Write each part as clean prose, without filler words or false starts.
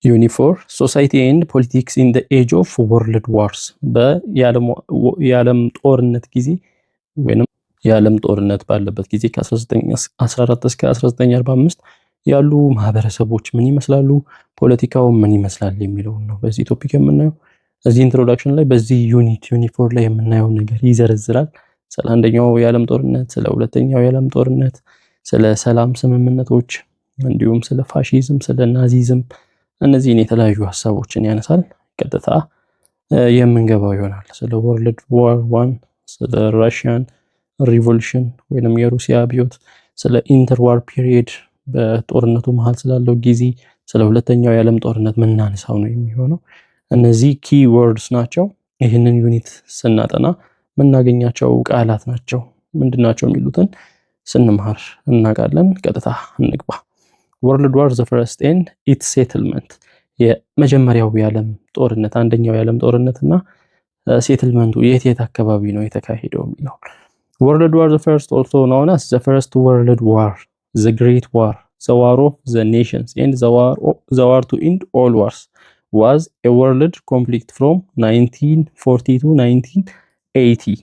ዩኒፎር ሶሳይቲ ኤንድ ፖለቲክስ ኢን ዘ ኤጅ ኦፍ ወርልድ ዋርስ የዓለም ጦርነት ጊዜ ወይንም የዓለም ጦርነት ባለበት ጊዜ ከ1914 እስከ 1945 ያሉ ማህበረሰቦች ምን ይመስላሉ፣ ፖለቲካው ምን ይመስላል የሚለው ነው በዚህ ቶፒክ የምናየው። እዚህ ኢንትሮዳክሽን ላይ በዚህ ዩኒፎር ላይ የምናየው ነገር ይዘረዝራል። ስለ አንደኛው የዓለም ጦርነት፣ ስለ ሁለተኛው የዓለም ጦርነት፣ ስለ ሰላም ስምምነቶች እንዲሁም ስለ ፋሺዝም፣ ስለ ናዚዝም እነዚህን የተለያዩ ሀሳቦችን ያነሳል። ቀጥታ የምንገባው ይሆናል ስለ ወርልድ ዋር 1፣ ስለ ራሽያን ሪቮሉሽን ወይንም የሩሲያ አብዮት፣ ስለ ኢንተርዋር ፒሪየድ በጦርነቱ መሃል ስላለው ጊዜ፣ ስለ ሁለተኛው የዓለም ጦርነት ምናነሳው ነው የሚሆነው። እነዚህ ኪ ወርድስ ናቸው። ይህንን ዩኒት ስናጠና የምናገኛቸው ቃላት ናቸው። ምንድናቸው የሚሉትን ስንማር እናውቃለን። ቀጥታ እንግባ። ወርልድ ዋር ዘ ፈርስት ኤንድ ኢትስ ሴትልመንት የመጀመሪያው የዓለም ጦርነት፣ አንደኛው የዓለም ጦርነትና ሴትልመንቱ የት አካባቢ ነው የተካሄደው የሚለው። ወርልድ ዋር ዘ ፈርስት ኦልሶ known as the first world war, the great war, the war of the nations and the war to end all wars was a world conflict from 1940 to 1980.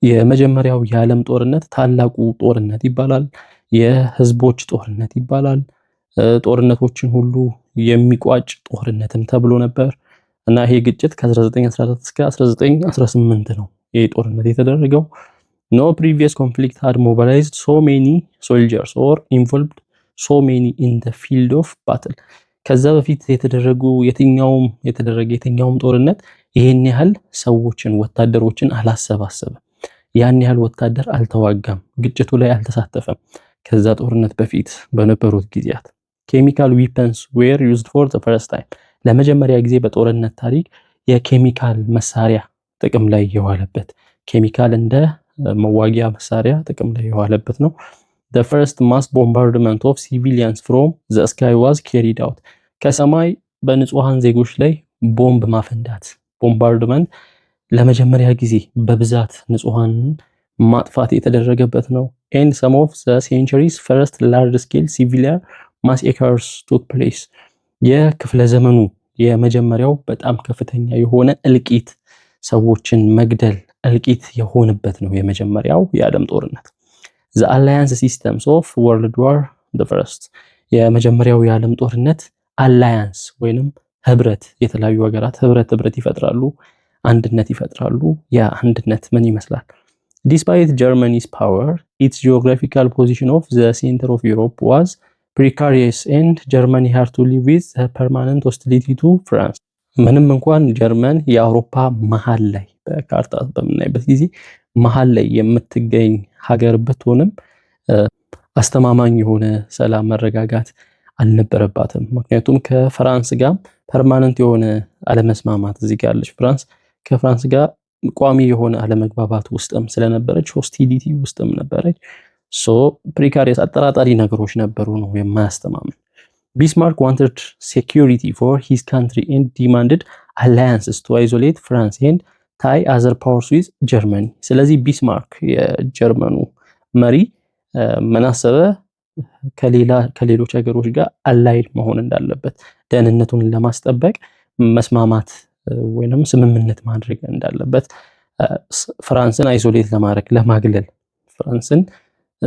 የመጀመሪያው የዓለም ጦርነት ታላቁ ጦርነት ይባላል። የህዝቦች ጦርነት ይባላል። ጦርነቶችን ሁሉ የሚቋጭ ጦርነትም ተብሎ ነበር እና ይሄ ግጭት ከ1914 እስከ 1918 ነው ይሄ ጦርነት የተደረገው። No previous conflict had mobilized so many soldiers or involved so many in the field of battle. ከዛ በፊት የትኛውም ጦርነት ይሄን ያህል ሰዎችን ወታደሮችን አላሰባሰበም። ያን ያህል ወታደር አልተዋጋም፣ ግጭቱ ላይ አልተሳተፈም። ከዛ ጦርነት በፊት በነበሩት ጊዜያት ኬሚካል ዊፐንስ were used for the first time. ለመጀመሪያ ጊዜ በጦርነት ታሪክ የኬሚካል መሳሪያ ጥቅም ላይ የዋለበት፣ ኬሚካል እንደ መዋጊያ መሳሪያ ጥቅም ላይ የዋለበት ነው። The first mass bombardment of civilians from the sky was carried out. ከሰማይ በንጹሃን ዜጎች ላይ ቦምብ ማፈንዳት፣ ቦምባርድመንት ለመጀመሪያ ጊዜ በብዛት ንጹሃን ማጥፋት የተደረገበት ነው። And some of the century's first large scale civilian massacres took place. የክፍለ ዘመኑ የመጀመሪያው በጣም ከፍተኛ የሆነ እልቂት፣ ሰዎችን መግደል እልቂት የሆነበት ነው የመጀመሪያው የዓለም ጦርነት። The alliance systems of World War the First የመጀመሪያው የዓለም ጦርነት አላያንስ ወይንም ህብረት፣ የተለያዩ ሀገራት ህብረት ይፈጥራሉ፣ አንድነት ይፈጥራሉ። ያ አንድነት ምን ይመስላል? Despite Germany's power, its geographical position of the center of Europe was precarious and Germany had to live with a permanent hostility to France. ምንም እንኳን ጀርመን የአውሮፓ መሃል ላይ በካርታ በምናይበት ጊዜ መሃል ላይ የምትገኝ ሀገር ብትሆንም አስተማማኝ የሆነ ሰላም መረጋጋት አልነበረባትም። ምክንያቱም ከፍራንስ ጋር ፐርማነንት የሆነ አለመስማማት እዚህ ጋር ያለች ፍራንስ ከፍራንስ ጋር ቋሚ የሆነ አለመግባባት ውስጥም ስለነበረች፣ ሆስቲሊቲ ውስጥም ነበረች። ፕሪካሪየስ አጠራጣሪ ነገሮች ነበሩ ነው የማያስተማምን። Bismarck wanted security for his country and demanded alliances to isolate France and tie other powers with Germany. ስለዚህ ቢስማርክ የጀርመኑ መሪ መናሰበ ከሌሎች ሀገሮች ጋር አላይድ መሆን እንዳለበት፣ ደህንነቱን ለማስጠበቅ መስማማት ወይንም ስምምነት ማድረግ እንዳለበት፣ ፍራንስን አይሶሌት ለማግለል ፍራንስን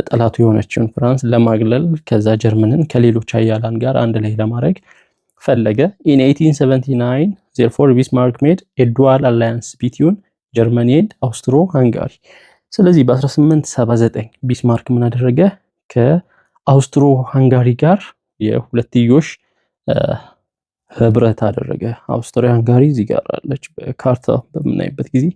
ጠላቱ የሆነችውን ፍራንስ ለማግለል ከዛ ጀርመንን ከሌሎች ኃያላን ጋር አንድ ላይ ለማድረግ ፈለገ። In 1879 therefore Bismarck made a dual alliance between Germany and Austro-Hungary. ስለዚህ በ1879 ቢስማርክ ምን አደረገ? ከአውስትሮ ሃንጋሪ ጋር የሁለትዮሽ ህብረት አደረገ። አውስትሪያ ሃንጋሪ እዚህ ጋር አለች በካርታ በምናይበት ጊዜ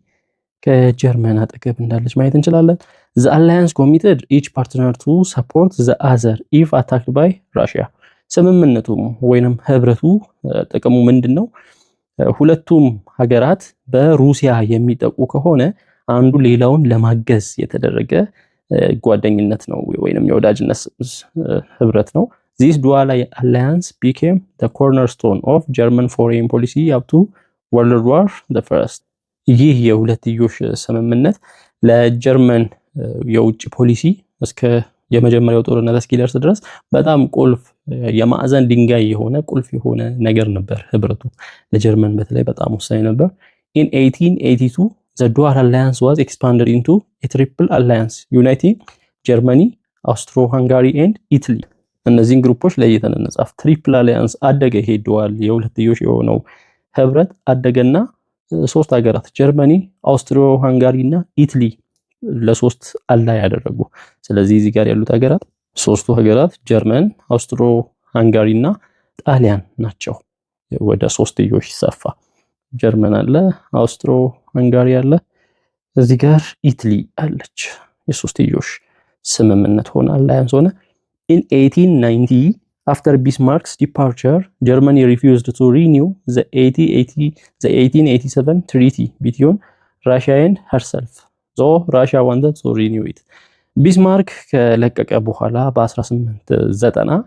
ከጀርመን አጠገብ እንዳለች ማየት እንችላለን። The alliance committed each partner to support the other if attacked by Russia. ስምምነቱ ወይንም ህብረቱ ጥቅሙ ምንድነው? ሁለቱም ሀገራት በሩሲያ የሚጠቁ ከሆነ አንዱ ሌላውን ለማገዝ የተደረገ ጓደኝነት ነው ወይንም የወዳጅነት ህብረት ነው። This dual alliance became the cornerstone of German foreign policy up to World War the First. ይህ የሁለትዮሽ ስምምነት ለጀርመን የውጭ ፖሊሲ እስከ የመጀመሪያው ጦርነት እስኪደርስ ድረስ በጣም ቁልፍ የማዕዘን ድንጋይ የሆነ ቁልፍ የሆነ ነገር ነበር ህብረቱ። ለጀርመን በተለይ በጣም ወሳኝ ነበር። in 1882 the dual alliance was expanded into a triple alliance uniting Germany, Austro-Hungary and Italy። እነዚህን ግሩፖች ለይተን እንጻፍ። ትሪፕል አሊያንስ አደገ። ይሄ ዱዋል የሁለትዮሽ የሆነው ህብረት አደገና ሶስት ሀገራት ጀርመኒ፣ አውስትሪዮ ሃንጋሪ እና ኢትሊ ለሶስት አላይ ያደረጉ። ስለዚህ እዚህ ጋር ያሉት ሀገራት ሶስቱ ሀገራት ጀርመን፣ አውስትሮ ሃንጋሪ እና ጣሊያን ናቸው። ወደ ሶስትዮሽ ይሰፋ። ጀርመን አለ፣ አውስትሮ ሃንጋሪ አለ፣ እዚህ ጋር ኢትሊ አለች። የሶስትዮሽ ስምምነት ሆነ፣ አላያንስ ሆነ። in 1890 after Bismarck's departure Germany refused to renew the 1887 treaty between Russia and herself, so Russia wanted to renew it። ቢስማርክ ከለቀቀ በኋላ በ1890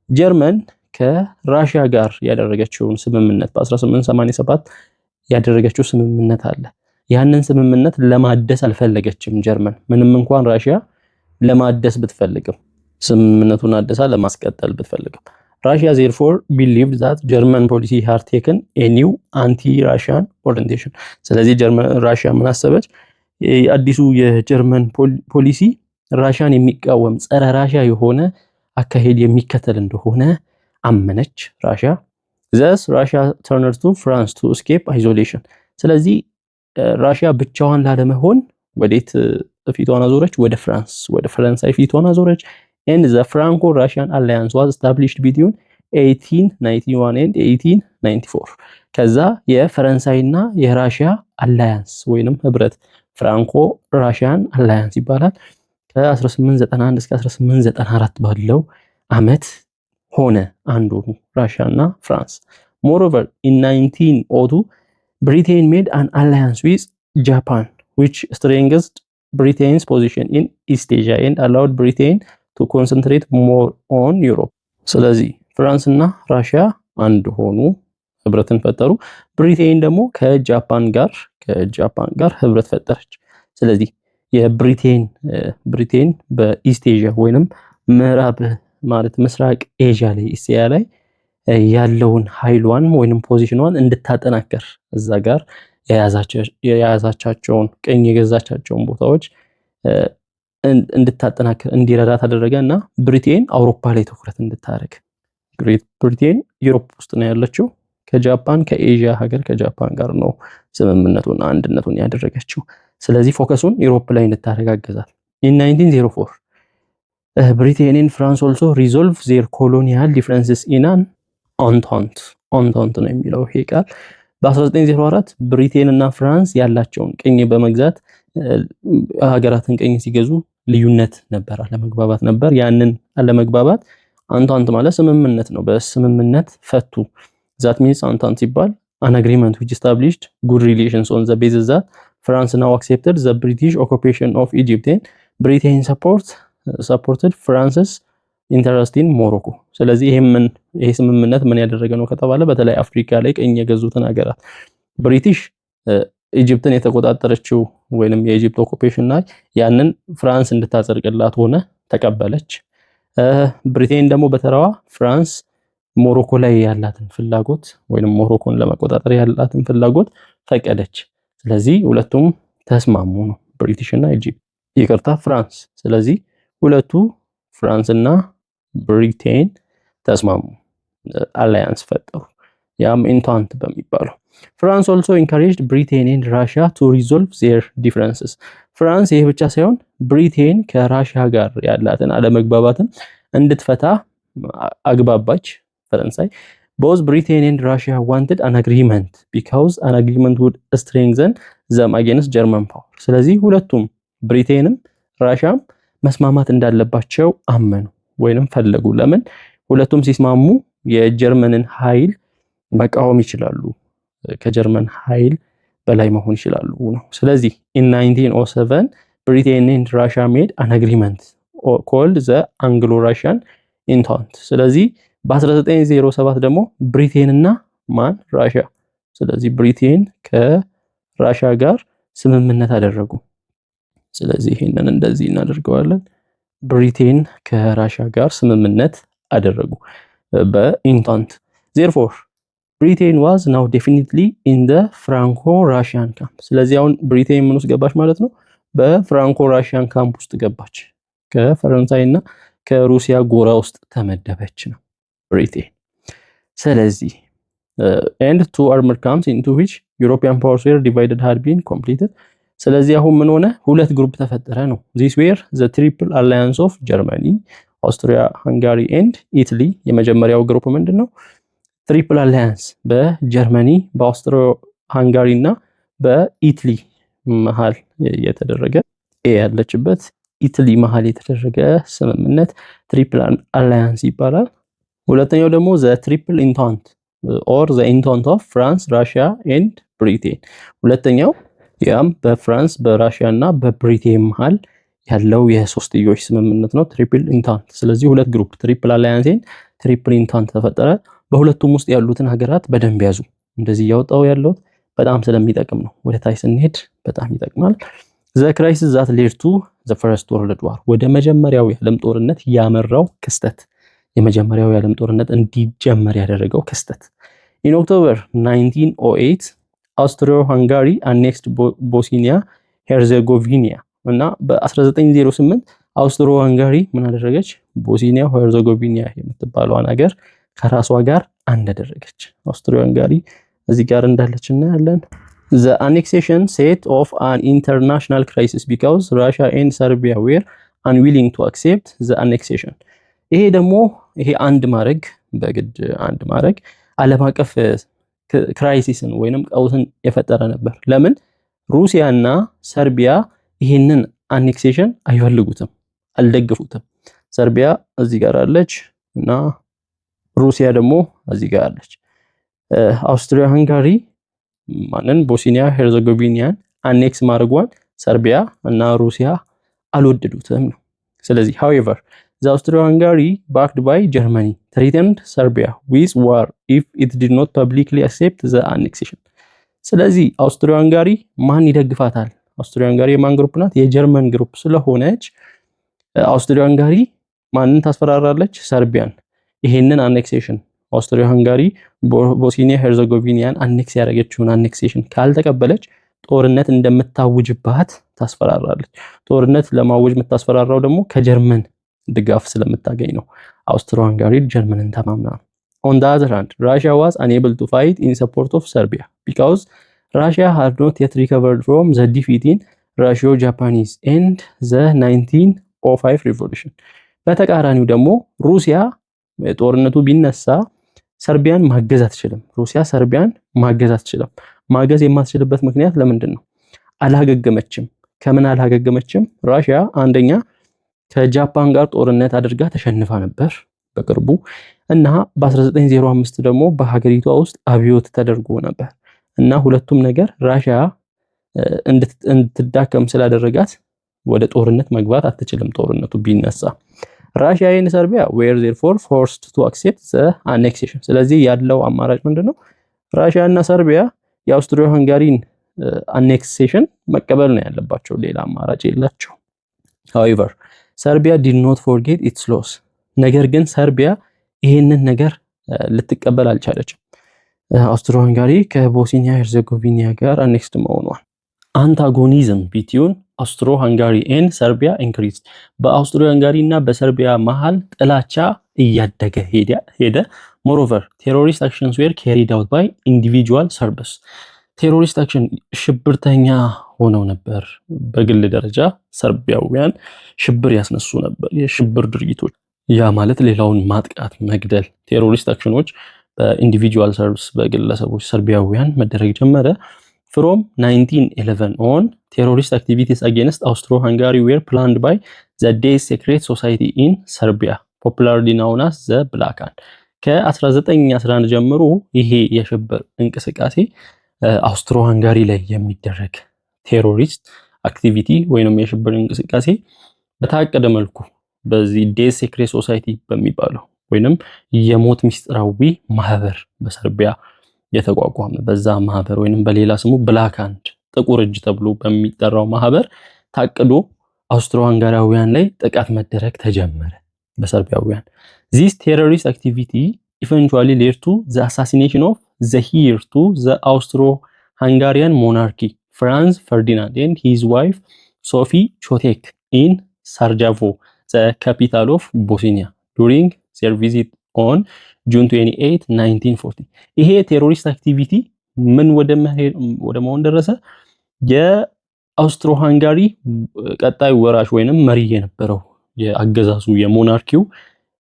ጀርመን ከራሽያ ጋር ያደረገችውን ስምምነት በ1887 ያደረገችው ስምምነት አለ። ያንን ስምምነት ለማደስ አልፈለገችም ጀርመን፣ ምንም እንኳን ራሽያ ለማደስ ብትፈልግም ስምምነቱን አደሳ ለማስቀጠል ብትፈልግም። Russia therefore believed that German policy had taken a new anti-Russian orientation። ስለዚህ ራሽያ ምን አሰበች? አዲሱ የጀርመን ፖሊሲ ራሽያን የሚቃወም ጸረ ራሽያ የሆነ አካሄድ የሚከተል እንደሆነ አመነች ራሽያ። thus Russia turned to France to escape isolation። ስለዚህ ራሽያ ብቻዋን ላለመሆን ወዴት ፊቷን አዞረች? ወደ ፍራንስ፣ ወደ ፈረንሳይ ፊቷን አዞረች። and the Franco-Russian alliance was established between 1891 and 1894። ከዛ የፈረንሳይና የራሽያ አላያንስ ወይንም ህብረት ፍራንኮ ራሽያን አላያንስ ይባላል። ከ1891 እስከ 1894 ባለው አመት ሆነ አንዱ ራሽያና ፍራንስ። moreover in 1902 Britain made an alliance with Japan which strengthened Britain's position in East Asia and allowed Britain to concentrate more on Europe። ስለዚህ ፍራንስ እና ራሽያ አንድ ሆኑ፣ ህብረትን ፈጠሩ። ብሪቴን ደግሞ ከጃፓን ጋር ህብረት ፈጠረች። ስለዚህ ብሪቴን በኢስት ኤዥያ ወይንም ምዕራብ ማለት ምስራቅ ኤዥያ ላይ እስያ ላይ ያለውን ኃይሏን ወይንም ፖዚሽኗን እንድታጠናከር እዛ ጋር የያዛቻቸውን ቀኝ የገዛቻቸውን ቦታዎች እንድታጠናከር እንዲረዳ ተደረገና ብሪቴን አውሮፓ ላይ ትኩረት እንድታደርግ። ግሬት ብሪቴን ዩሮፕ ውስጥ ነው ያለችው። ከጃፓን ከኤዥያ ሀገር ከጃፓን ጋር ነው ስምምነቱን አንድነቱን ያደረገችው። ስለዚህ ፎከሱን ዩሮፕ ላይ እንድታደርግ አገዛት። in 1904 Britain and France also resolve their colonial differences in an entente ነው የሚለው ይሄ ቃል። በ1904 ብሪቴን እና ፍራንስ ያላቸውን ቅኝ በመግዛት ሀገራትን ቅኝ ሲገዙ ልዩነት ነበር፣ አለመግባባት ነበር። ያንን አለመግባባት አንታንት ማለት ስምምነት ነው። በስምምነት ፈቱ። that means አንታንት ሲባል an agreement which established good relations on the basis that France now accepted the British occupation of Egypt and Britain supported France's interest in Morocco። ስለዚህ ይሄ ስምምነት ምን ያደረገ ነው ከተባለ በተለይ አፍሪካ ላይ ቅኝ የገዙትን ሀገራት ብሪቲሽ ኢጂፕትን የተቆጣጠረችው ወይንም የኢጂፕት ኦኩፔሽን ላይ ያንን ፍራንስ እንድታጸድቅላት ሆነ፣ ተቀበለች። ብሪቴን ደግሞ በተራዋ ፍራንስ ሞሮኮ ላይ ያላትን ፍላጎት ወይንም ሞሮኮን ለመቆጣጠር ያላትን ፍላጎት ፈቀደች። ስለዚህ ሁለቱም ተስማሙ ነው፣ ብሪቲሽ እና ኢጂፕት ፍራንስ። ስለዚህ ሁለቱ ፍራንስ እና ብሪቴን ተስማሙ፣ አላያንስ ፈጠሩ። ያም ኢንታንት በሚባለው። France also encouraged Britain and Russia to resolve their differences። ፍራንስ ይሄ ብቻ ሳይሆን ብሪቴን ከራሽያ ጋር ያላትን አለመግባባትን እንድትፈታ አግባባች ፈረንሳይ። both Britain and Russia wanted an agreement because an agreement would strengthen them against German power። ስለዚህ ሁለቱም ብሪቴንም ራሽያም መስማማት እንዳለባቸው አመኑ ወይንም ፈለጉ። ለምን? ሁለቱም ሲስማሙ የጀርመንን ኃይል መቃወም ይችላሉ፣ ከጀርመን ኃይል በላይ መሆን ይችላሉ ነው። ስለዚህ in 1907 Britain and Russia made an agreement called the Anglo-Russian Entente። ስለዚህ በ1907 ደግሞ ብሪቴን እና ራሽያ፣ ስለዚህ ብሪቴን ከራሽያ ጋር ስምምነት አደረጉ። ስለዚህ ይሄንን እንደዚህ እናደርገዋለን። ብሪቴን ከራሽያ ጋር ስምምነት አደረጉ። በኢንታንት therefore ብሪቴን ዋዝ ናው ዴፊኒትሊ ኢን ዘ ፍራንኮ ራሽያን ካምፕ። ስለዚህ አሁን ብሪቴን ምን ውስጥ ገባች ማለት ነው? በፍራንኮ ራሽያን ካምፕ ውስጥ ገባች። ከፈረንሳይና ከሩሲያ ጎራ ውስጥ ተመደበች ነው ብሪቴን። ስለዚህ and two armored camps into which European powers were divided had been completed። ስለዚህ አሁን ምን ሆነ? ሁለት ግሩፕ ተፈጠረ ነው። These were the triple alliance of Germany, Austria, Hungary and Italy። የመጀመሪያው ግሩፕ ምንድነው? ትሪፕል አላያንስ በጀርመኒ በአውስትሪያ ሃንጋሪ እና በኢትሊ መሃል የተደረገ ያለችበት ኢትሊ መሃል የተደረገ ስምምነት ትሪፕል አላያንስ ይባላል። ሁለተኛው ደግሞ ዘ ትሪፕል ኢንታንት ኦር ዘ ኢንታንት ኦፍ ፍራንስ ራሽያ ኤንድ ብሪቴን። ሁለተኛው ያም በፍራንስ በራሽያ እና በብሪቴን መሃል ያለው የሶስትዮሽ ስምምነት ነው ትሪፕል ኢንታንት። ስለዚህ ሁለት ግሩፕ ትሪፕል አላያንስን ትሪፕል ኢንታንት ተፈጠረ። በሁለቱም ውስጥ ያሉትን ሀገራት በደንብ ያዙ። እንደዚህ ያወጣው ያለው በጣም ስለሚጠቅም ነው። ወደ ታች ስንሄድ በጣም ይጠቅማል። ዘ ክራይሲስ ዛት ሌድ ቱ ዘ ፈርስት ወርልድ ዋር፣ ወደ መጀመሪያው የዓለም ጦርነት ያመራው ክስተት፣ የመጀመሪያው የዓለም ጦርነት እንዲጀመር ያደረገው ክስተት። ኢን ኦክቶበር 1908 አውስትሪያ ሃንጋሪ አኔክስድ ቦስኒያ ሄርዘጎቪና እና በ1908 አውስትሪያ ሃንጋሪ ምን አደረገች? ቦስኒያ ሄርዘጎቪና የምትባለዋን ሀገር ከራሷ ጋር አንድ አደረገች። አውስትሪያ ሃንጋሪ እዚህ ጋር እንዳለች እናያለን። The annexation set off an international crisis because Russia and Serbia were unwilling to accept the annexation። ይሄ ደግሞ አንድ ማድረግ በግድ አንድ ማድረግ ዓለም አቀፍ ክራይሲስን ወይንም ቀውስን የፈጠረ ነበር። ለምን? ሩሲያና ሰርቢያ ይሄንን አኔክሴሽን አይፈልጉትም፣ አልደግፉትም። ሰርቢያ እዚህ ጋር አለች እና ሩሲያ ደግሞ እዚህ ጋር አለች። አውስትሪያ ሃንጋሪ ማንን? ቦስኒያ ሄርዘጎቪናን አኔክስ ማድረጓን ሰርቢያ እና ሩሲያ አልወደዱትም ነው። ስለዚህ however the Austro-Hungary backed by Germany threatened Serbia with war if it did not publicly accept the annexation። ስለዚህ አውስትሪያ-ሃንጋሪ ማን ይደግፋታል? አውስትሪያ-ሃንጋሪ የማን ግሩፕ ናት? የጀርመን ግሩፕ ስለሆነች አውስትሪያ-ሃንጋሪ ማንን ታስፈራራለች? ሰርቢያን። ይሄንን አኔክሴሽን አውስትሪያ-ሃንጋሪ ቦስኒያ ሄርዘጎቪናን አኔክስ ያደረገችውን አኔክሴሽን ካልተቀበለች ጦርነት እንደምታውጅባት ታስፈራራለች። ጦርነት ለማወጅ የምታስፈራራው ደግሞ ከጀርመን ድጋፍ ስለምታገኝ ነው። አውስትሪያ-ሃንጋሪ ጀርመንን ተማምና ነው። On the other hand, Russia was unable to fight in support of Serbia because Russia had not yet recovered from the defeat in Russo-Japanese and the 1905 revolution። በተቃራኒው ደግሞ ሩሲያ ጦርነቱ ቢነሳ ሰርቢያን ማገዝ አትችልም። ሩሲያ ሰርቢያን ማገዝ አትችልም። ማገዝ የማትችልበት ምክንያት ለምንድን ነው? አላገገመችም። ከምን አላገገመችም? ራሽያ አንደኛ ከጃፓን ጋር ጦርነት አድርጋ ተሸንፋ ነበር በቅርቡ እና በ1905 ደግሞ በሀገሪቷ ውስጥ አብዮት ተደርጎ ነበር እና ሁለቱም ነገር ራሽያ እንድትዳከም ስላደረጋት ወደ ጦርነት መግባት አትችልም ጦርነቱ ቢነሳ። ራሽያ and Serbia were therefore forced to accept the annexation። ስለዚህ ያለው አማራጭ ምንድነው? ራሽያ እና ሰርቢያ የአውስትሪያ ሃንጋሪን አኔክሴሽን መቀበል ነው ያለባቸው። ሌላ አማራጭ የላቸው። however Serbia did not forget its loss። ነገር ግን ሰርቢያ ይሄንን ነገር ልትቀበል አልቻለችም። አውስትሪያ ሃንጋሪ ከቦስኒያ ሄርዘጎቪና ጋር አኔክስድ መሆኗል። አንታጎኒዝም ቢትዊን አውስትሮ ሃንጋሪ ኤንድ ሰርቢያ ኢንክሪዝድ። በአውስትሮ ሃንጋሪ እና በሰርቢያ መሃል ጥላቻ እያደገ ሄደ። ሞሮቨር ቴሮሪስት አክሽንስ ዌር ካሪድ አውት ባይ ኢንዲቪጁዋል ሰርብስ። ቴሮሪስት አክሽን ሽብርተኛ ሆነው ነበር። በግል ደረጃ ሰርቢያውያን ሽብር ያስነሱ ነበር። የሽብር ድርጊቶች ያ ማለት ሌላውን ማጥቃት፣ መግደል። ቴሮሪስት አክሽኖች በኢንዲቪጁዋል ሰርብስ በግለሰቦች ሰርቢያውያን መደረግ ጀመረ። From 1911 on, terrorist activities against Austro-Hungary were planned by the Death Secret Society in Serbia, popularly known as the Black Hand። ከ1911 ጀምሮ ይሄ የሽብር እንቅስቃሴ አውስትሮ ሃንጋሪ ላይ የሚደረግ ቴሮሪስት አክቲቪቲ ወይንም የሽብር እንቅስቃሴ በታቀደ መልኩ በዚህ ዴዝ ሴክሬት ሶሳይቲ በሚባለው ወይንም የሞት ሚስጥራዊ ማህበር በሰርቢያ የተቋቋመ በዛ ማህበር ወይንም በሌላ ስሙ ብላክ ሃንድ ጥቁር እጅ ተብሎ በሚጠራው ማህበር ታቅዶ አውስትሮ ሃንጋሪያውያን ላይ ጥቃት መደረግ ተጀመረ። በሰርቢያውያን። This terrorist activity eventually led to the assassination of the heir to the Austro-Hungarian monarchy, Franz Ferdinand, and his wife Sophie Chotek in Sarajevo, the capital of Bosnia, during their visit on June 28, 1940. ይሄ ቴሮሪስት አክቲቪቲ ምን ወደ መሆን ደረሰ? የአውስትሮ ሃንጋሪ ቀጣይ ወራሽ ወይንም መሪ የነበረው የአገዛዙ የሞናርኪው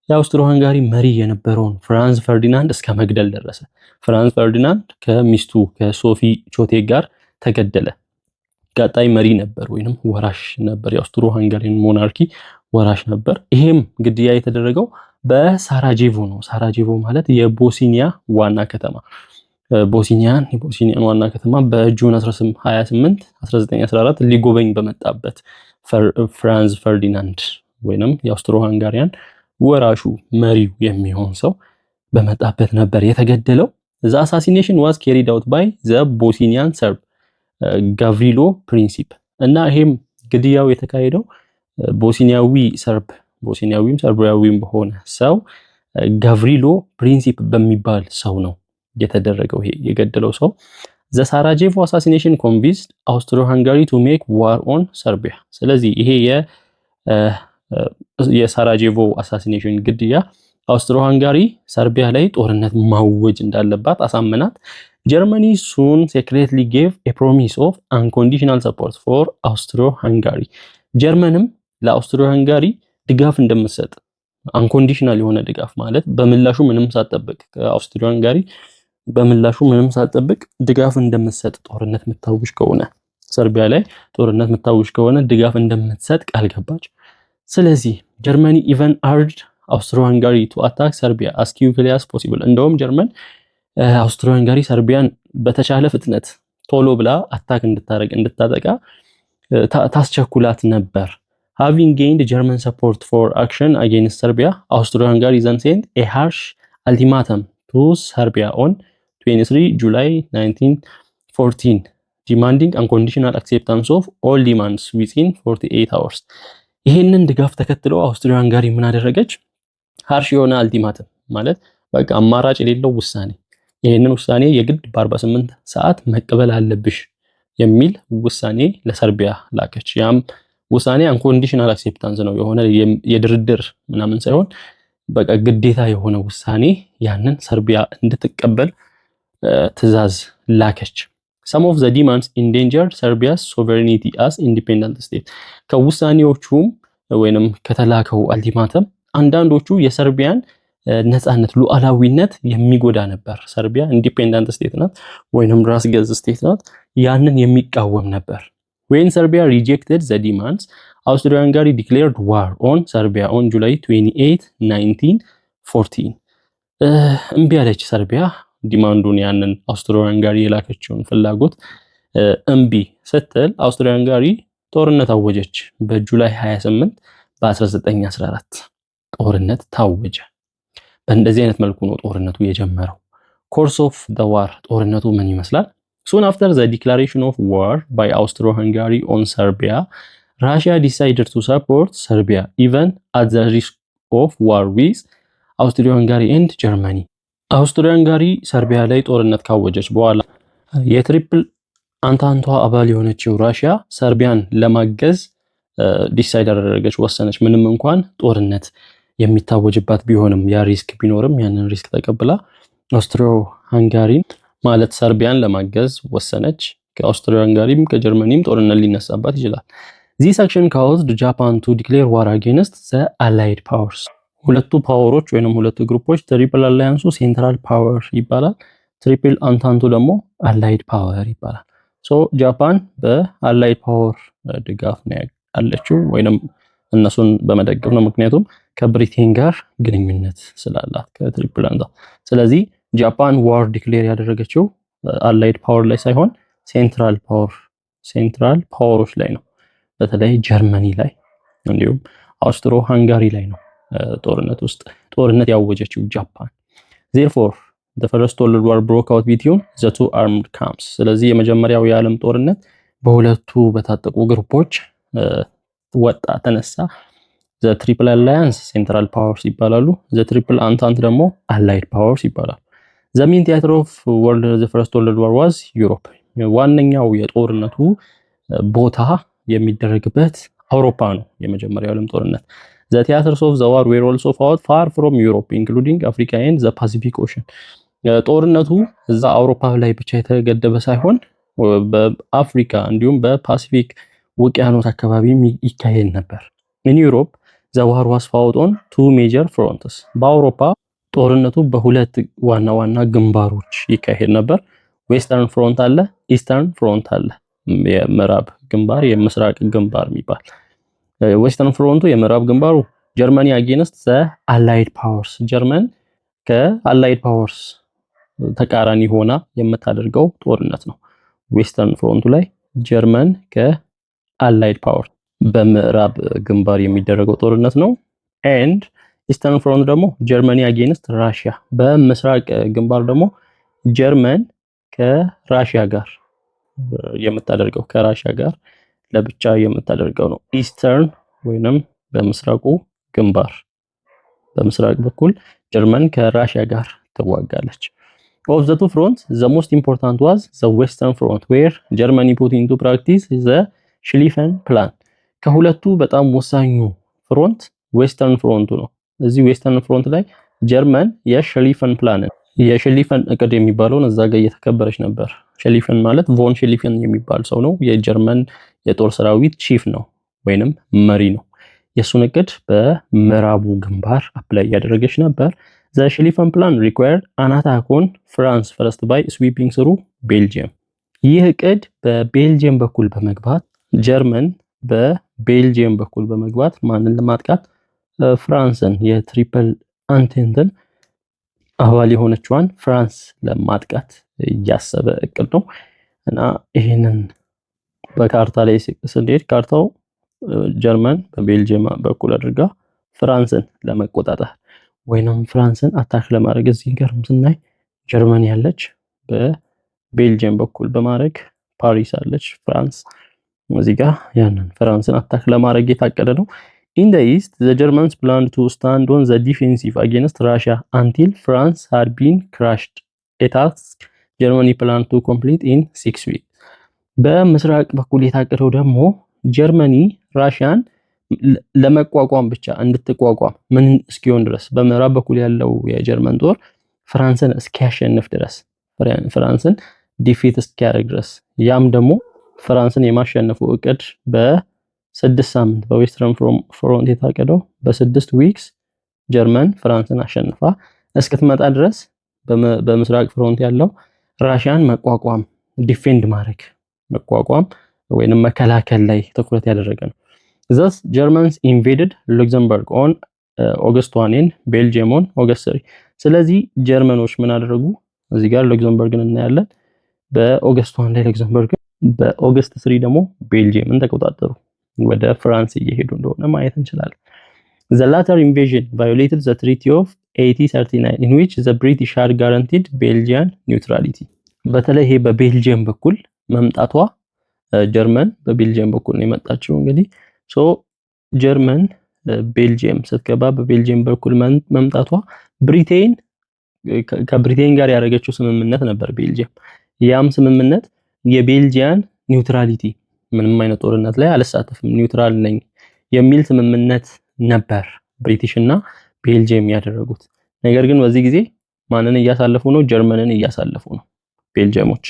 የአውስትሮ ሃንጋሪ መሪ የነበረውን ፍራንዝ ፈርዲናንድ እስከ መግደል ደረሰ። ፍራንዝ ፈርዲናንድ ከሚስቱ ከሶፊ ቾቴክ ጋር ተገደለ። ቀጣይ መሪ ነበር ወይንም ወራሽ ነበር፣ የአውስትሮ ሃንጋሪን ሞናርኪ ወራሽ ነበር። ይሄም ግድያ የተደረገው በሳራጄቮ ነው። ሳራጄቮ ማለት የቦስኒያ ዋና ከተማ። የቦስኒያን ዋና ከተማ በጁን 28 1914 ሊጎበኝ በመጣበት ፍራንዝ ፈርዲናንድ ወይንም የአውስትሮ ሃንጋሪያን ወራሹ መሪው የሚሆን ሰው በመጣበት ነበር የተገደለው። the assassination was carried out by the Bosnian Serb ጋቭሪሎ ፕሪንሲፕ እና ይሄም ግድያው የተካሄደው ቦስኒያዊም ሰርቢያዊም በሆነ ሰው ጋቭሪሎ ፕሪንሲፕ በሚባል ሰው ነው የተደረገው። ይሄ የገደለው ሰው the Sarajevo assassination convinced Austro-Hungary to make war on Serbia። ስለዚህ ይሄ የሳራጄቮ አሳሲኔሽን ግድያ አውስትሮ ሃንጋሪ ሰርቢያ ላይ ጦርነት ማወጅ እንዳለባት አሳመናት። ጀርመኒ soon secretly gave a promise of unconditional support for Austro-Hungary። ጀርመንም ለአውስትሮ ሃንጋሪ ድጋፍ እንደምትሰጥ፣ አንኮንዲሽናል የሆነ ድጋፍ ማለት በምላሹ ምንም ሳትጠብቅ ከአውስትሮ ሃንጋሪ በምላሹ ምንም ሳትጠብቅ ድጋፍ እንደምትሰጥ፣ ጦርነት የምታውጅ ከሆነ ሰርቢያ ላይ ጦርነት የምታውጅ ከሆነ ድጋፍ እንደምትሰጥ ቃል ገባች። ስለዚህ ጀርመኒ even urged Austro-Hungary to attack Serbia as quickly as possible። እንደውም ጀርመን አውስትሮ-ሃንጋሪ ሰርቢያን በተቻለ ፍጥነት ቶሎ ብላ አታክ እንድታጠቃ ታስቸኩላት ነበር። Having gained German support for action against Serbia, Austro-Hungary then sent a harsh ultimatum to Serbia on 23 July 1914, demanding unconditional acceptance of all demands within 48 hours። ይሄንን ድጋፍ ተከትለው አውስትሮ-ሃንጋሪ ምን አደረገች? ሃርሽ የሆነ አልቲማተም ማለት በቃ አማራጭ የሌለው ውሳኔ፣ ይሄንን ውሳኔ የግድ በ48 ሰዓት መቀበል አለብሽ የሚል ውሳኔ ለሰርቢያ ላከች። ያም ውሳኔ አንኮንዲሽናል አክሴፕታንስ ነው፣ የሆነ የድርድር ምናምን ሳይሆን በቃ ግዴታ የሆነ ውሳኔ፣ ያንን ሰርቢያ እንድትቀበል ትዕዛዝ ላከች። some of the demands endangered Serbia's sovereignty as independent state። ከውሳኔዎቹም ወይንም ከተላከው አልቲማተም አንዳንዶቹ የሰርቢያን ነፃነት ሉዓላዊነት የሚጎዳ ነበር። ሰርቢያ ኢንዲፔንደንት ስቴት ናት ወይንም ራስ ገዝ ስቴት ናት፣ ያንን የሚቃወም ነበር። when Serbia rejected the demands, Austro-Hungary declared war on Serbia on July 28 1914። እምቢ አለች ሰርቢያ ዲማንዱን፣ ያንን አውስትሮ-ሃንጋሪ የላከችውን ፍላጎት እምቢ ስትል አውስትሮ-ሃንጋሪ ጦርነት አወጀች። በጁላይ 28 በ1914 ጦርነት ታወጀ። በእንደዚህ አይነት መልኩ ነው ጦርነቱ የጀመረው። ኮርስ ኦፍ ዘ ዋር ጦርነቱ ምን ይመስላል? soon after the declaration of war by Austro-Hungary on Serbia, Russia decided to support Serbia even at the risk of war with Austro-Hungary and Germany። አውስትሮ-ሃንጋሪ ሰርቢያ ላይ ጦርነት ካወጀች በኋላ የትሪፕል አንታንቷ አባል የሆነችው ራሽያ ሰርቢያን ለማገዝ ዲሳይድ አደረገች፣ ወሰነች። ምንም እንኳን ጦርነት የሚታወጅባት ቢሆንም ያ ሪስክ ቢኖርም ያንን ሪስክ ተቀብላ አውስትሮ-ሃንጋሪን ማለት ሰርቢያን ለማገዝ ወሰነች። ከአውስትሮ-ሃንጋሪም ከጀርመኒም ጦርነት ሊነሳባት ይችላል። this action caused Japan to declare war against the allied powers። ሁለቱ ፓወሮች ወይንም ሁለቱ ግሩፖች ትሪፕል አላያንሱ ሴንትራል ፓወር ይባላል፣ ትሪፕል አንታንቱ ደግሞ አላይድ ፓወር ይባላል። ጃፓን በአላይድ ፓወር ድጋፍ ነው ያለችው ወይንም እነሱን በመደገፍ ነው፣ ምክንያቱም ከብሪቴን ጋር ግንኙነት ስላላት ከትሪፕል አንታ። ስለዚህ ጃፓን ዋር ዲክሌር ያደረገችው አላይድ ፓወር ላይ ሳይሆን ሴንትራል ፓወሮች ላይ ነው፣ በተለይ ጀርመኒ ላይ እንዲሁም አውስትሮ-ሃንጋሪ ላይ ነው ጦርነት ያወጀችው ጃፓን። therefore the first world war broke out between the two armed camps። ስለዚህ የመጀመሪያው የዓለም ጦርነት በሁለቱ በታጠቁ ግሩፖች ተነሳ። ዘ ትሪፕል አላያንስ ሴንትራል ፓወርስ ይባላሉ። ዘ ትሪፕል አንታንት ደግሞ አላይድ ፓወርስ ይባላሉ። ዘ ሜን ቲያትር ኦፍ ወርልድ ዘ ፈርስት ወርልድ ዋር ዋዝ ዩሮፕ። ዋነኛው የጦርነቱ ቦታ የሚደረግበት አውሮፓ ነው። የመጀመሪያው ዓለም ጦርነት ዘ ቲያትርስ ኦፍ ዘ ዋር ዌር ኦልሶ ፋውት ፋር ፍሮም ዩሮፕ ኢንክሉዲንግ አፍሪካ ኤንድ ዘ ፓሲፊክ ኦሽን። ጦርነቱ እዛ አውሮፓ ላይ ብቻ የተገደበ ሳይሆን በአፍሪካ እንዲሁም በፓሲፊክ ውቅያኖስ አካባቢ ይካሄድ ነበር። ኢን ዩሮፕ ዘ ዋር ዋስ ፋውት ኦን ቱ ሜጀር ፍሮንትስ። በአውሮፓ ጦርነቱ በሁለት ዋና ዋና ግንባሮች ይካሄድ ነበር። ዌስተርን ፍሮንት አለ፣ ኢስተርን ፍሮንት አለ። የምዕራብ ግንባር፣ የምስራቅ ግንባር የሚባል። ዌስተርን ፍሮንቱ የምዕራብ ግንባሩ ጀርመኒ አጌንስት ዘ አላይድ ፓወርስ፣ ጀርመን ከአላይድ ፓወርስ ተቃራኒ ሆና የምታደርገው ጦርነት ነው። ዌስተርን ፍሮንቱ ላይ ጀርመን ከአላይድ ፓወር በምዕራብ ግንባር የሚደረገው ጦርነት ነው። ኤንድ ኢስተርን ፍሮንት ደግሞ ጀርመኒ አጌንስት ራሽያ፣ በምስራቅ ግንባር ደግሞ ጀርመን ከራሽያ ጋር የምታደርገው ከራሽያ ጋር ለብቻ የምታደርገው ነው። ኢስተርን ወይንም በምስራቁ ግንባር በምስራቅ በኩል ጀርመን ከራሽያ ጋር ትዋጋለች። ኦፍ ዘ ቱ ፍሮንት ዘ ሞስት ኢምፖርታንት ዋዝ ዘ ዌስተርን ፍሮንት ዌር ጀርመኒ ፑት ኢንቱ ፕራክቲስ ዘ ሽሊፈን ፕላን። ከሁለቱ በጣም ወሳኙ ፍሮንት ዌስተርን ፍሮንቱ ነው። እዚህ ዌስተርን ፍሮንት ላይ ጀርመን የሽሊፈን ፕላንን የሽሊፈን እቅድ የሚባለውን እዛ ጋር እየተከበረች ነበር። ሽሊፈን ማለት ቮን ሽሊፈን የሚባል ሰው ነው። የጀርመን የጦር ሰራዊት ቺፍ ነው ወይንም መሪ ነው። የሱን እቅድ በምዕራቡ ግንባር አፕላይ እያደረገች ነበር። ዘ ሽሊፈን ፕላን ሪኳየርድ አን አታክ ኦን ፍራንስ ፈርስት ባይ ስዊፒንግ ስሩ ቤልጂየም። ይህ እቅድ በቤልጂየም በኩል በመግባት ጀርመን በቤልጂየም በኩል በመግባት ማንን ለማጥቃት? ፍራንስን፣ የትሪፕል አንቴንትን አባል የሆነችዋን ፍራንስ ለማጥቃት እያሰበ እቅድ ነው። እና ይህንን በካርታ ላይ ስንሄድ ካርታው ጀርመን በቤልጂየም በኩል አድርጋ ፍራንስን ለመቆጣጠር ወይንም ፍራንስን አታክ ለማድረግ እዚህ ጋር ስናይ ጀርመን ያለች በቤልጂየም በኩል በማድረግ ፓሪስ አለች ፍራንስ እዚህ ጋር ያንን ፍራንስን አታክ ለማድረግ የታቀደ ነው። In the east, the Germans planned to stand on the defensive against Russia until France had been crushed, a task Germany planned to complete in 6 weeks. በምስራቅ በኩል የታቀደው ደግሞ ጀርመኒ ራሽያን ለመቋቋም ብቻ እንድትቋቋም ምን እስኪሆን ድረስ በምዕራብ በኩል ያለው የጀርመን ጦር ፍራንስን እስኪያሸንፍ ድረስ ፍራንስን ዲፊት እስኪያደርግ ድረስ ያም ደግሞ ፍራንስን የማሸነፉ እቅድ በ6 ሳምንት በዌስተርን ፍሮንት የታቀደው በ6 ዊክስ ጀርመን ፍራንስን አሸንፋ እስክትመጣ ድረስ በምስራቅ ፍሮንት ያለው ራሽያን መቋቋም ዲፌንድ ማድረግ መቋቋም ወይንም መከላከል ላይ ትኩረት ያደረገ ነው። Thus Germans invaded Luxembourg on August 1 and Belgium on August 3. ስለዚህ ጀርመኖች ምን አደረጉ? እዚህ ጋር ሉክሰምበርግን እናያለን። በኦገስት 1 ላይ ሉክሰምበርግ፣ በኦገስት 3 ደግሞ ቤልጂየምን ተቆጣጠሩ። ወደ ፍራንስ እየሄዱ እንደሆነ ማየት እንችላለን። The latter invasion violated the Treaty of 1839 in which the British had guaranteed Belgian neutrality. በተለይ ይሄ በቤልጂየም በኩል መምጣቷ ጀርመን በቤልጂየም በኩል ነው የመጣችው። እንግዲህ ጀርመን ቤልጂየም ስትገባ በቤልጂየም በኩል መምጣቷ ብሪቴን ከብሪቴን ጋር ያደረገችው ስምምነት ነበር ቤልጂየም። ያም ስምምነት የቤልጂያን ኒውትራሊቲ ምንም አይነት ጦርነት ላይ አልሳተፍም ኒውትራል ነኝ የሚል ስምምነት ነበር ብሪቲሽ እና ቤልጂየም ያደረጉት። ነገር ግን በዚህ ጊዜ ማንን እያሳለፉ ነው? ጀርመንን እያሳለፉ ነው ቤልጂየሞች።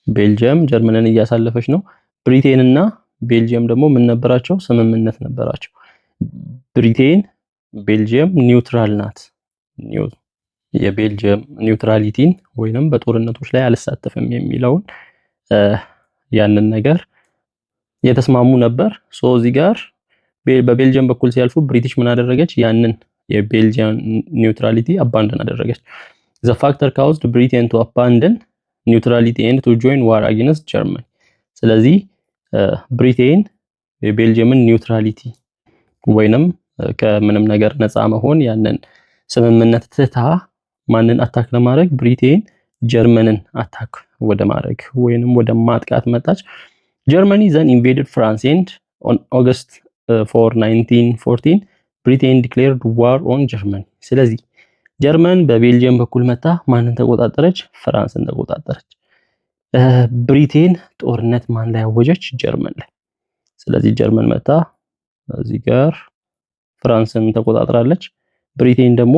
ቤልጂየም ጀርመንን እያሳለፈች ነው። ብሪቴን እና ቤልጂየም ደግሞ ምን ነበራቸው? ስምምነት ነበራቸው። ብሪቴን ቤልጂየም ኒውትራል ናት። የቤልጂየም ኒውትራሊቲን ወይንም በጦርነቶች ላይ አልሳተፍም የሚለውን ያንን ነገር የተስማሙ ነበር። እዚህ ጋር በቤልጂየም በኩል ሲያልፉ ብሪቲሽ ምን አደረገች? ያንን የቤልጂያን ኒውትራሊቲ አባንደን አደረገች። The factor caused Britain to abandon neutrality and to join war against Germany. ስለዚህ ብሪቴን የቤልጂየምን ኒውትራሊቲ ወይንም ከምንም ነገር ነፃ መሆን ያንን ስምምነት ትታ ማንን አታክ ለማድረግ ብሪቴን ጀርመንን አታክ ወደ ማድረግ ወይንም ወደ ማጥቃት መጣች። ጀርመኒ then invaded France and on August 4 1914 ብሪቴን ዲክሌርድ ዋር ኦን ጀርመኒ። ስለዚህ ጀርመን በቤልጅየም በኩል መታ ማንን ተቆጣጠረች? ፍራንስን ተቆጣጠረች። ብሪቴን ጦርነት ማን ላይ አወጀች? ጀርመን ላይ። ስለዚህ ጀርመን መታ እዚህ ጋር ፍራንስን ተቆጣጥራለች። ብሪቴን ደግሞ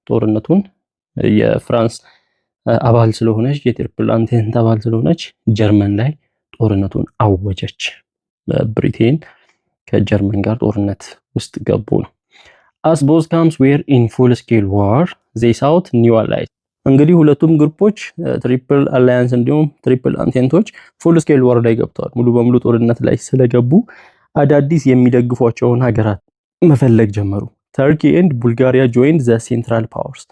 ጦርነቱን የፍራንስ አባል ስለሆነች የትሪፕል አንቴንት አባል ስለሆነች ጀርመን ላይ ጦርነቱን አወጀች። ብሪቴን ከጀርመን ጋር ጦርነት ውስጥ ገቡ ነው። as both camps were in full scale war they sought new allies። እንግዲህ ሁለቱም ግሩፖች ትሪፕል አላያንስ እንዲሁም ትሪፕል አንቴንቶች ፉል ስኬል ዋር ላይ ገብተዋል። ሙሉ በሙሉ ጦርነት ላይ ስለገቡ አዳዲስ የሚደግፏቸውን ሀገራት መፈለግ ጀመሩ። ተርኪ ኤንድ ቡልጋሪያ ጆይንድ ዘ ሴንትራል ፓወርስ።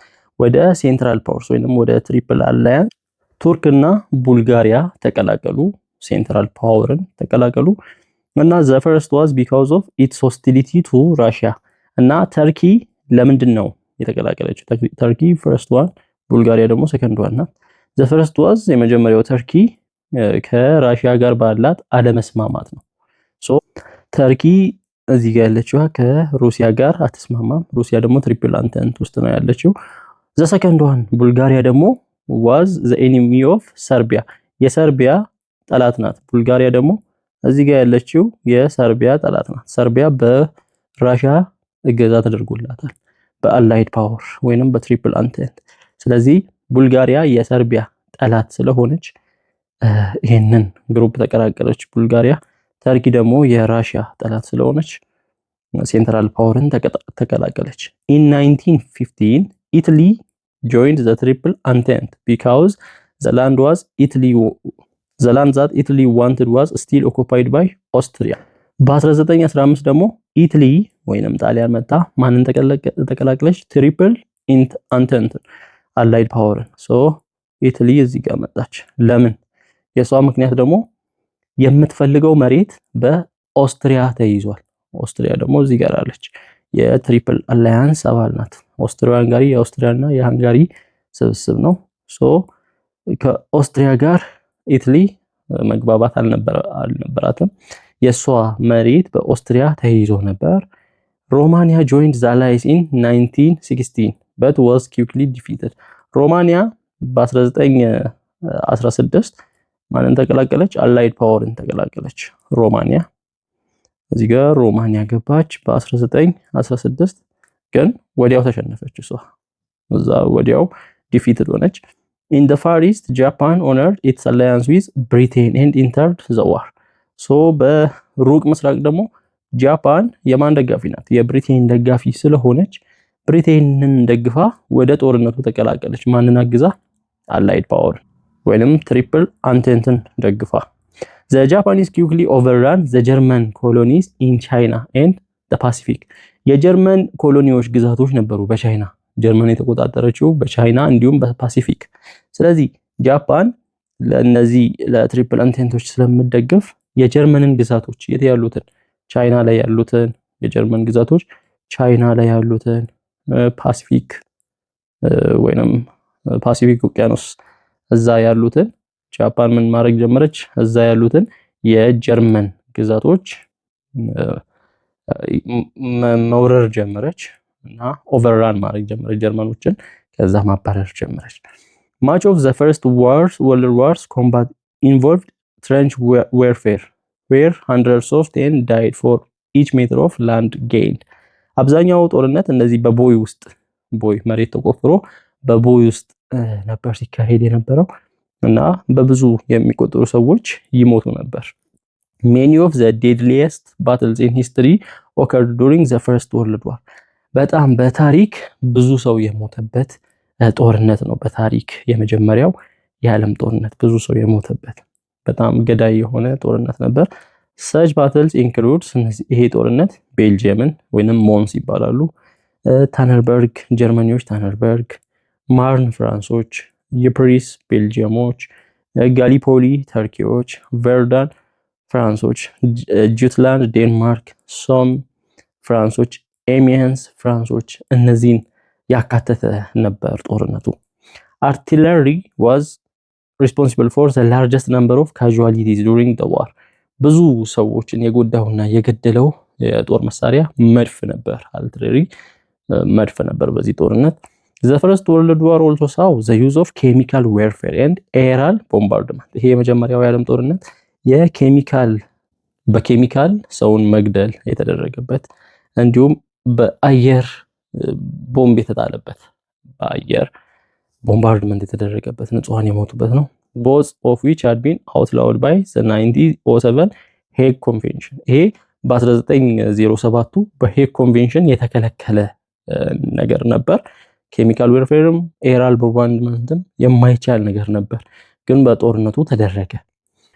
ወደ ሴንትራል ፓወርስ ወይንም ወደ ትሪፕል አላያንስ ቱርክና ቡልጋሪያ ተቀላቀሉ። ሴንትራል ፓወርን ተቀላቀሉ እና ዘ ፈርስት ዋዝ ቢካዝ ኦፍ ኢትስ ሆስቲሊቲ ቱ ራሽያ። እና ተርኪ ለምንድን ነው የተቀላቀለችው? ተርኪ ፈርስት ዋን፣ ቡልጋሪያ ደግሞ ሰከንድ ዋን ናት። ዘ ፈርስት ዋዝ የመጀመሪያው ተርኪ ከራሽያ ጋር ባላት አለመስማማት ነው። ሶ ተርኪ እዚህ ጋር ያለችው ከሩሲያ ጋር አትስማማም። ሩሲያ ደግሞ ትሪፕል አንተንት ውስጥ ነው ያለችው። ዘ ሰከንድ ዋን ቡልጋሪያ ደግሞ ዋዝ ዘ ኤኒሚ ኦፍ ሰርቢያ፣ የሰርቢያ ጠላት ናት። ቡልጋሪያ ደግሞ እዚህ ጋር ያለችው የሰርቢያ ጠላት ናት። ሰርቢያ በራሽያ እገዛ ተደርጎላታል በአላይድ ፓወር ወይንም በትሪፕል አንተንት። ስለዚህ ቡልጋሪያ የሰርቢያ ጠላት ስለሆነች ይሄንን ግሩፕ ተቀላቀለች ቡልጋሪያ። ተርኪ ደግሞ የራሽያ ጠላት ስለሆነች ሴንትራል ፓወርን ተቀላቀለች። ኢን 1915 ኢታሊ joined the triple entente because the land that Italy wanted was still occupied by Austria። በ1915 ደግሞ ኢታሊ ወይንም ጣሊያን መጣ ማንን ተቀላቀለች? ትሪፕል አንተንት አላይድ ፓወርን። ሶ ኢታሊ እዚህ ጋር መጣች። ለምን? የሷ ምክንያት ደግሞ የምትፈልገው መሬት በኦስትሪያ ተይዟል። ኦስትሪያ ደግሞ እዚህ ጋር አለች። የትሪፕል አላያንስ አባል ናት። ኦስትሪያ ሃንጋሪ የኦስትሪያና የሃንጋሪ ስብስብ ነው። ሶ ከኦስትሪያ ጋር ኢታሊ መግባባት አልነበራትም። የሷ መሬት በኦስትሪያ ተይዞ ነበር። ሮማኒያ joined the allies in 1916 but was quickly defeated። ሮማኒያ በ1916 ማንን ተቀላቀለች? አላይድ ፓወርን ተቀላቀለች። ሮማኒያ እዚህ ጋር ሮማኒያ ገባች በ1916 ግን ወዲያው ተሸነፈች። እዛ ወዲያው ዲፊትድ ሆነች። in the far east Japan honored its alliance with Britain and entered the war። ሶ በሩቅ ምስራቅ ደግሞ ጃፓን የማን ደጋፊ ናት? የብሪቴን ደጋፊ ስለሆነች ብሪቴንን ደግፋ ወደ ጦርነቱ ተቀላቀለች። ማንን አግዛ? አላይድ ፓወር ወይንም ትሪፕል አንቴንትን ደግፋ። the Japanese quickly overran the German colonies in China and the Pacific። የጀርመን ኮሎኒዎች ግዛቶች ነበሩ በቻይና። ጀርመን የተቆጣጠረችው በቻይና እንዲሁም በፓሲፊክ። ስለዚህ ጃፓን ለነዚህ ለትሪፕል አንቴንቶች ስለምትደግፍ የጀርመንን ግዛቶች የት ያሉትን ቻይና ላይ ያሉትን የጀርመን ግዛቶች ቻይና ላይ ያሉትን ፓሲፊክ ወይንም ፓሲፊክ ውቅያኖስ እዛ ያሉትን ጃፓን ምን ማድረግ ጀመረች? እዛ ያሉትን የጀርመን ግዛቶች መውረር ጀመረች እና ኦቨርራን ማድረግ ጀመረች ጀርመኖችን። ከዛ ማባረር ጀመረች። much of the first world wars combat involved trench warfare where hundreds of men died for each meter of land gained። አብዛኛው ጦርነት እነዚህ በቦይ ውስጥ መሬት ተቆፍሮ በቦይ ውስጥ ነበር ሲካሄድ የነበረው እና በብዙ የሚቆጠሩ ሰዎች ይሞቱ ነበር። many of the deadliest battles in history occurred during the first world war። በጣም በታሪክ ብዙ ሰው የሞተበት ጦርነት ነው። በታሪክ የመጀመሪያው የዓለም ጦርነት ብዙ ሰው የሞተበት በጣም ገዳይ የሆነ ጦርነት ነበር። such battles include ይሄ ጦርነት ቤልጂየምን ወይንም ሞንስ ይባላሉ፣ ታነርበርግ ጀርመኒዎች ታነርበርግ፣ ማርን ፍራንሶች፣ የፕሪስ ቤልጂየሞች፣ ጋሊፖሊ ተርኪዎች፣ ቨርዳን ፍራንሶች፣ ጁትላንድ ዴንማርክ፣ ሶም ፍራንሶች፣ ኤሚየንስ ፍራንሶች እነዚህን ያካተተ ነበር ጦርነቱ። አርቲለሪ was responsible for the largest number of casualties during the war። ብዙ ሰዎችን የጎዳውና የገደለው የጦር መሳሪያ መድፍ ነበር። አርትለሪ መድፍ ነበር በዚህ ጦርነት። The First World War also saw the use of chemical warfare and aerial bombardment። ይሄ የመጀመሪያው የዓለም ጦርነት በኬሚካል ሰውን መግደል የተደረገበት እንዲሁም በአየር ቦምብ የተጣለበት በአየር ቦምባርድመንት የተደረገበት ንጹሃን የሞቱበት ነው። Both of which had been outlawed by the 1907 Hague Convention። ይሄ በ1907ቱ በሄግ ኮንቬንሽን የተከለከለ ነገር ነበር። ኬሚካል ዌርፌርም ኤራል ቦምባርድመንትም የማይቻል ነገር ነበር፣ ግን በጦርነቱ ተደረገ።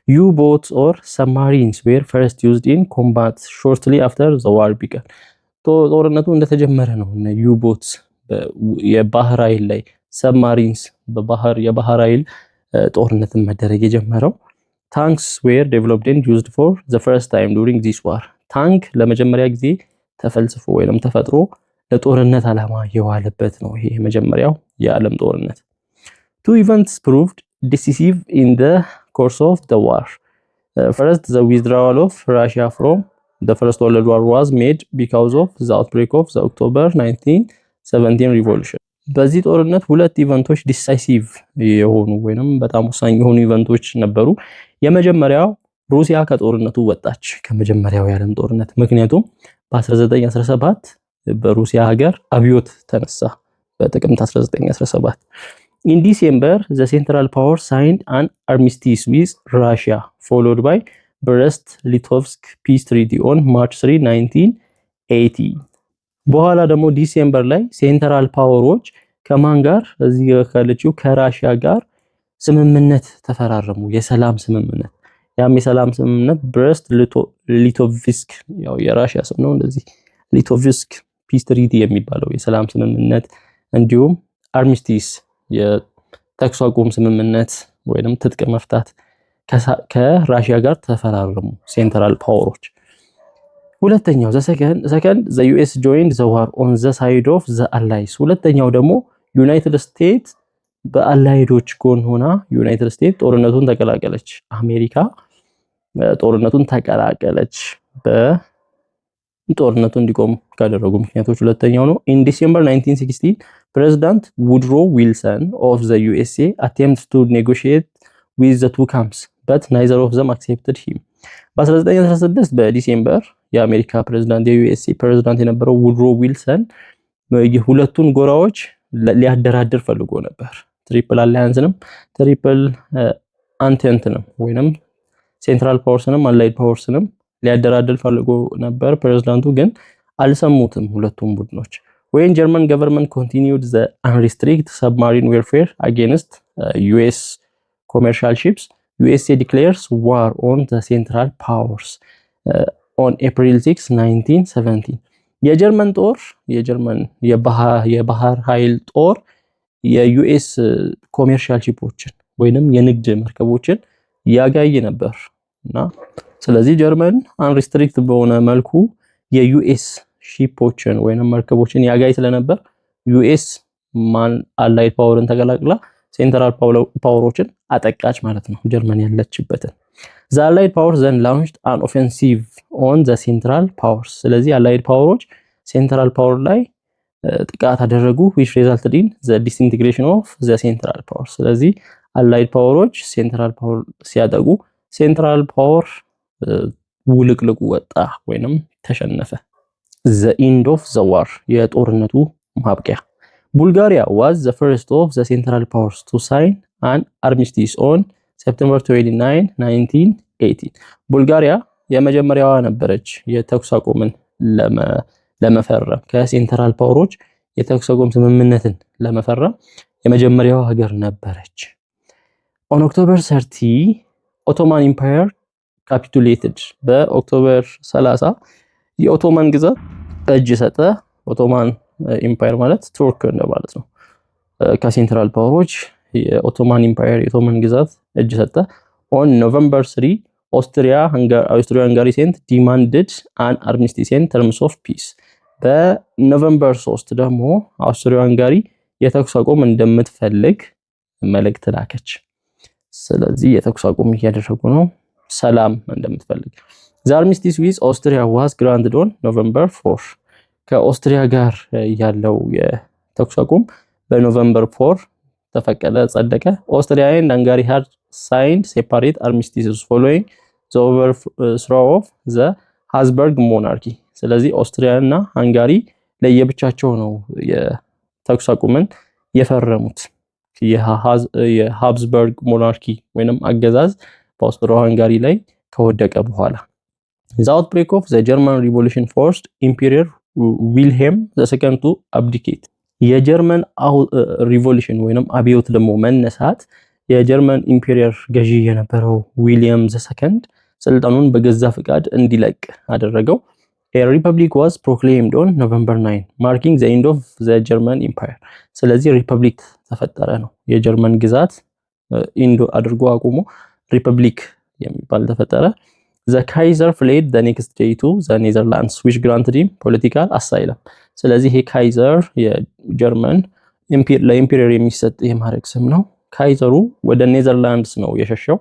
U-boats or submarines were first used in combat shortly after the war began። ጦርነቱ እንደተጀመረ ነው U-boats የባህር ኃይል ላይ submarines የባህር ኃይል ጦርነትን መደረግ የጀመረው። Tanks were developed and used for the first time during this war። ታንክ ለመጀመሪያ ጊዜ ተፈልስፎ ወይንም ተፈጥሮ ለጦርነት ዓላማ የዋለበት ነው ይሄ የመጀመሪያው የዓለም ጦርነት። Two events proved decisive in the course of the war. First, the withdrawal of Russia from the First World War was made because of the outbreak of the October 1917 revolution። በዚህ ጦርነት ሁለት ኢቨንቶች ዲሳይሲቭ የሆኑ ወይንም በጣም ወሳኝ የሆኑ ኢቨንቶች ነበሩ። የመጀመሪያው ሩሲያ ከጦርነቱ ወጣች ከመጀመሪያው የዓለም ጦርነት። ምክንያቱም በ1917 በሩሲያ ሀገር አብዮት ተነሳ በጥቅምት 1917። In December, the Central Powers signed an armistice with Russia, followed by Brest-Litovsk Peace Treaty on March 3, 1918። በኋላ ደግሞ ዲሴምበር ላይ ሴንትራል ፓወሮች ከማን ጋር እዚህ ካለችው ከራሺያ ጋር ስምምነት ተፈራረሙ፣ የሰላም ስምምነት። ያም የሰላም ስምምነት ብሬስት ሊቶቭስክ ያው የራሺያ ስም ነው እንደዚህ ሊቶቭስክ ፒስ ትሪቲ የሚባለው የሰላም ስምምነት እንዲሁም አርሚስቲስ የተኩስ አቁም ስምምነት ወይንም ትጥቅ መፍታት ከራሺያ ጋር ተፈራረሙ ሴንትራል ፓወሮች። ሁለተኛው second the US joined the war on the side of the allies። ሁለተኛው ደግሞ ዩናይትድ ስቴትስ በአላይዶች ጎን ሆና ዩናይትድ ስቴትስ ጦርነቱን ተቀላቀለች። አሜሪካ ጦርነቱን ተቀላቀለች በጦርነቱ እንዲቆም ካደረጉ ምክንያቶች ሁለተኛው ነው። In December 1916 President Woodrow Wilson of the USA attempted to negotiate with the two camps but neither of them accepted him። በ1916 በዲሴምበር የአሜሪካ ፕሬዝዳንት የዩኤስኤ ፕሬዝዳንት የነበረው ውድሮ ዊልሰን የሁለቱን ጎራዎች ሊያደራድር ፈልጎ ነበር። ትሪፕል አላያንስንም ትሪፕል አንቴንትንም ወይንም ሴንትራል ፓወርስንም አላይድ ፓወርስንም ሊያደራድር ፈልጎ ነበር። ፕሬዝዳንቱ ግን አልሰሙትም ሁለቱም ቡድኖች። When German government continued the unrestricted submarine warfare against US commercial ships, USA declares war on the Central Powers on April 6, 1917። የጀርመን ጦር የባህር ኃይል ጦር የዩኤስ ኮሜርሻል ሺፖችን ወይንም የንግድ መርከቦችን ያጋይ ነበርና ስለዚህ ጀርመን አንሪስትሪክት በሆነ መልኩ የዩኤስ ሺፖችን ወይንም መርከቦችን ያጋይ ስለነበር ዩኤስ አላይድ ፓወርን ተቀላቅላ ሴንትራል ፓወሮችን አጠቃች ማለት ነው ጀርመን ያለችበትን። The Allied powers then launched an offensive on the Central Powers። ስለዚህ አላይድ ፓወሮች ሴንትራል ፓወር ላይ ጥቃት አደረጉ which resulted in the disintegration of the Central Powers። ስለዚህ አላይድ ፓወሮች ሴንትራል ፓወር ሲያጠቁ ሴንትራል ፓወር ውልቅልቁ ወጣ ወይንም ተሸነፈ። The end of the war የጦርነቱ ማብቂያ። Bulgaria was the first of the Central Powers to sign an armistice on September 29, 1918። ቡልጋሪያ የመጀመሪያዋ ነበረች የተኩስ አቁምን ለመፈረም ከሴንትራል ፓወሮች የተኩስ አቁም ስምምነትን ለመፈረም የመጀመሪያዋ ሀገር ነበረች። On October 30 Ottoman Empire capitulated። በኦክቶበር 30 የኦቶማን ግዛት እጅ ሰጠ። ኦቶማን ኢምፓየር ማለት ቱርክ እንደማለት ነው። ከሴንትራል ፓወሮች የኦቶማን ኢምፓየር የኦቶማን ግዛት እጅ ሰጠ። On November 3 Austria-Hungary sent demanded an armistice in terms of peace። በኖቨምበር 3 ደግሞ አውስትሪያ ሃንጋሪ የተኩስ አቁም እንደምትፈልግ መልእክት ላከች። ስለዚህ የተኩስ አቁም እያደረጉ ነው፣ ሰላም እንደምትፈልግ። The armistice with Austria was granted on November 4. ከኦስትሪያ ጋር ያለው የተኩስ አቁም በኖቨምበር 4 ተፈቀደ ጸደቀ። Austria and Hungary had signed separate armistices following the overthrow of the Habsburg monarchy. ስለዚህ ኦስትሪያ እና ሃንጋሪ ለየብቻቸው ነው የተኩስ አቁምን የፈረሙት። የሃብስበርግ ሞናርኪ ወይንም አገዛዝ በኦስትሪያ ሃንጋሪ ላይ ከወደቀ በኋላ The outbreak of the German Revolution forced Emperor Wilhelm II to abdicate. የጀርመን ሪቮሉሽን ወይንም አብዮት ደግሞ መነሳት የጀርመን ኢምፔሪየር ገዢ የነበረው ዊሊያም II ስልጣኑን በገዛ ፍቃድ እንዲለቅ አደረገው። A republic was proclaimed on November 9, marking the end of the German Empire. ስለዚህ ሪፐብሊክ ተፈጠረ ነው። የጀርመን ግዛት ኢንዶ አድርጎ አቁሞ ሪፐብሊክ የሚባል ተፈጠረ። The Kaiser fled the next day to the Netherlands, which granted him political asylum. ስለዚህ ይሄ ካይዘር የጀርመን ለኢምፔሪየር የሚሰጥ የማዕረግ ስም ነው። ካይዘሩ ወደ ኔዘርላንድስ ነው የሸሸው።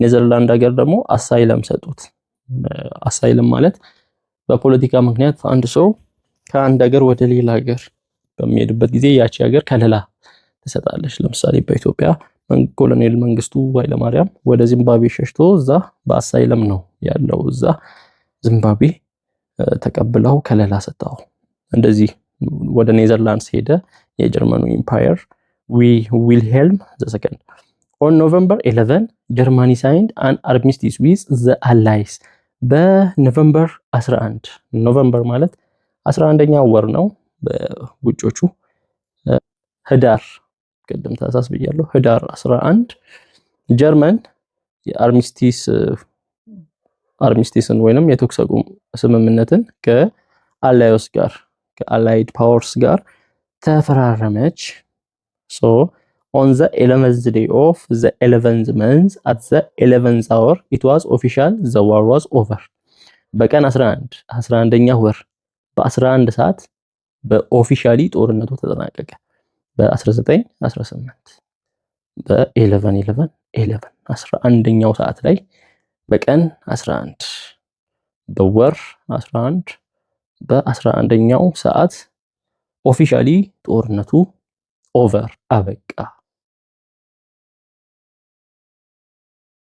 ኔዘርላንድ ሀገር ደግሞ አሳይለም ሰጡት። አሳይለም ማለት በፖለቲካ ምክንያት አንድ ሰው ከአንድ ሀገር ወደ ሌላ ሀገር በሚሄድበት ጊዜ ያቺ ሀገር ከለላ ትሰጣለች። ለምሳሌ በኢትዮጵያ ኮሎኔል መንግስቱ ኃይለማርያም ወደ ዚምባብዌ ሸሽቶ እዛ በአሳይለም ነው ያለው። እዛ ዚምባብዌ ተቀብለው ከለላ ሰጣው። እንደዚህ ወደ ኔዘርላንድስ ሄደ የጀርመኑ ኢምፓየር ዊልሄልም II። On November 11 Germany signed an armistice with the Allies. በኖቨምበር 11 ኖቨምበር ማለት 11ኛው ወር ነው በውጮቹ። ህዳር ቀደም ታሳስ ብያለሁ። ህዳር 11 ጀርመን የአርሚስቲስን ወይንም የተኩስ አቁም ስምምነትን ከአላይስ ጋር ከአላይድ ፓወርስ ጋር ተፈራረመች። So on the 11th day of the 11th month at the 11th hour it was official the war was over. በቀን 11ኛ ወር በ11 ሰዓት በኦፊሻሊ ጦርነቱ ተጠናቀቀ። በ1918 በ11 11ኛው ሰዓት ላይ በቀን 11 በወር 11 በ11ኛው ሰዓት ኦፊሻሊ ጦርነቱ ኦቨር አበቃ